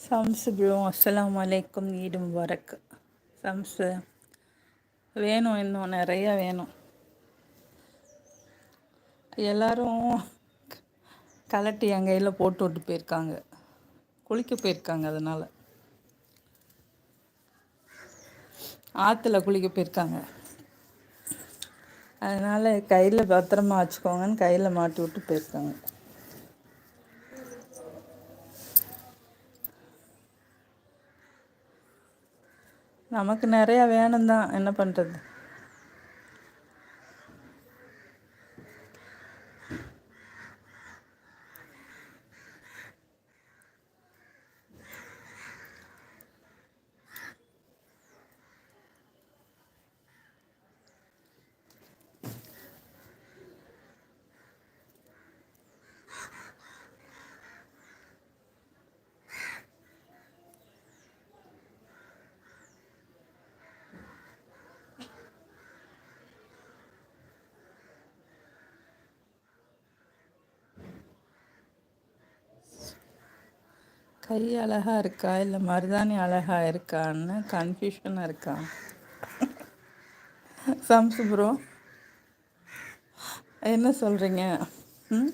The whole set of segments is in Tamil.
சம்ஸ் ப்ரோ, அஸ்ஸலாமு அலைக்கும், ஈடு முபாரக். சம்ஸு வேணும், இன்னும் நிறையா வேணும். எல்லாரும் கலட்டி என் கையில் போட்டு விட்டு போயிருக்காங்க, குளிக்க போயிருக்காங்க. அதனால் ஆற்றுல குளிக்க போயிருக்காங்க. அதனால் கையில் பத்திரமா வச்சுக்கோங்கன்னு கையில் மாட்டி விட்டு போயிருக்காங்க. நமக்கு நிறையா வேணும் தான், என்ன பண்ணுறது. கை அழகாக இருக்கா இல்லை மருதாணி அழகாக இருக்கான்னு கன்ஃபியூஷனாக இருக்கா. சம்ஸ் ப்ரோ, என்ன சொல்கிறீங்க? ம்,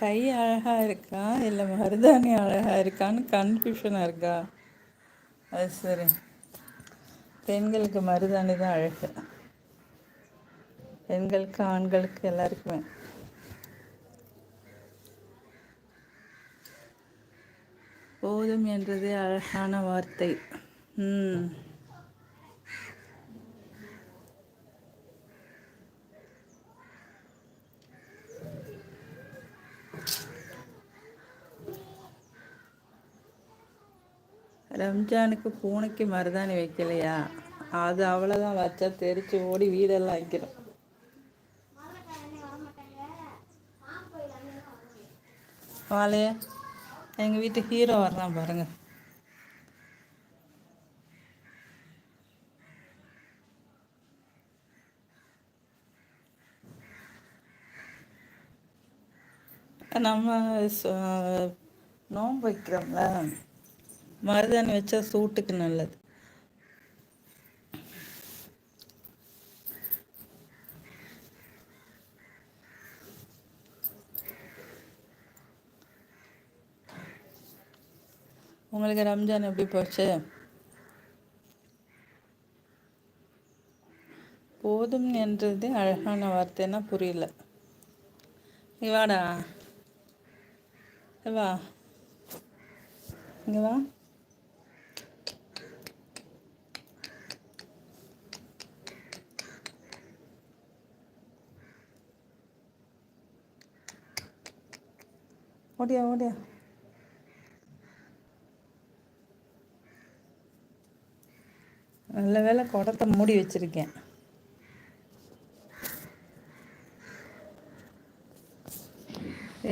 கை அழகாக இருக்கா இல்லை மருதாணி அழகாக இருக்கான்னு கன்ஃபியூஷனாக இருக்கா. அது சரி, பெண்களுக்கு மருதாணி தான் அழகு, பெண்களுக்கு ஆண்களுக்கு எல்லாருக்குமே. போதும் என்றதே அழகான வார்த்தை. ம், ரம்ஜானுக்கு பூனைக்கு மருதாணி வைக்கலையா? அது அவ்வளோதான், வச்சா தெரிச்சு ஓடி வீடெல்லாம் வைக்கிறோம். வாழைய எங்கள் வீட்டு ஹீரோ வர்றான் பாருங்க. நம்ம நோன்பு வைக்கிறோம்ல, மருதாணி வச்சா சூட்டுக்கு நல்லது. உங்களுக்கு ரம்ஜான் எப்படி போச்சு? போதும் என்றது அழகான வார்த்தைன்னா புரியல. நீ வாடா, வா, இங்கே வா. ஓடியா ஓடியா. நல்ல வேளை குடத்தை மூடி வச்சிருக்கேன்.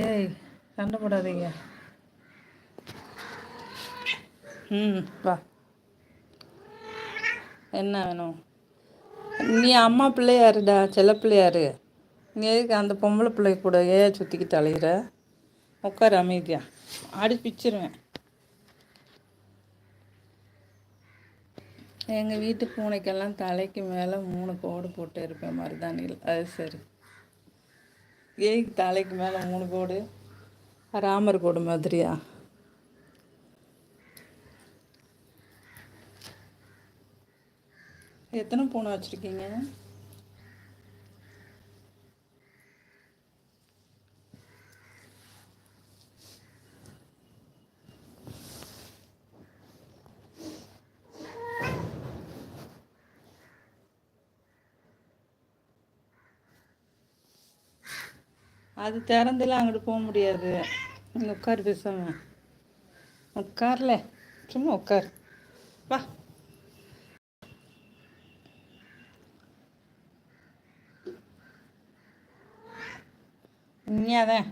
ஏய், சண்டை போடாதீங்க. ம், வா. என்ன வேணும்? நீ அம்மா பிள்ளையாருடா, செல்ல பிள்ளையாரு. நீ எதுக்கு அந்த பொம்பளை பிள்ளை கூட ஏன் சுற்றிக்கிட்டு அலையிற? உட்கார் அமைதியா, அடி பிச்சிருவேன். எங்கள் வீட்டு பூனைக்கெல்லாம் தலைக்கு மேலே 3 கோடு போட்டு இருப்பேன் மருதாணியில். அது சரி, ஏய்க்கு தலைக்கு மேலே 3 கோடு? ராமர் கோடு மாதிரியா? எத்தனை பூனை வச்சுருக்கீங்க? அது திறந்துலாம் அங்கிட்டு போக முடியாது. இங்கே உட்கார், பேசாம உட்கார்ல, சும்மா உட்கார். வா. நீயாதான்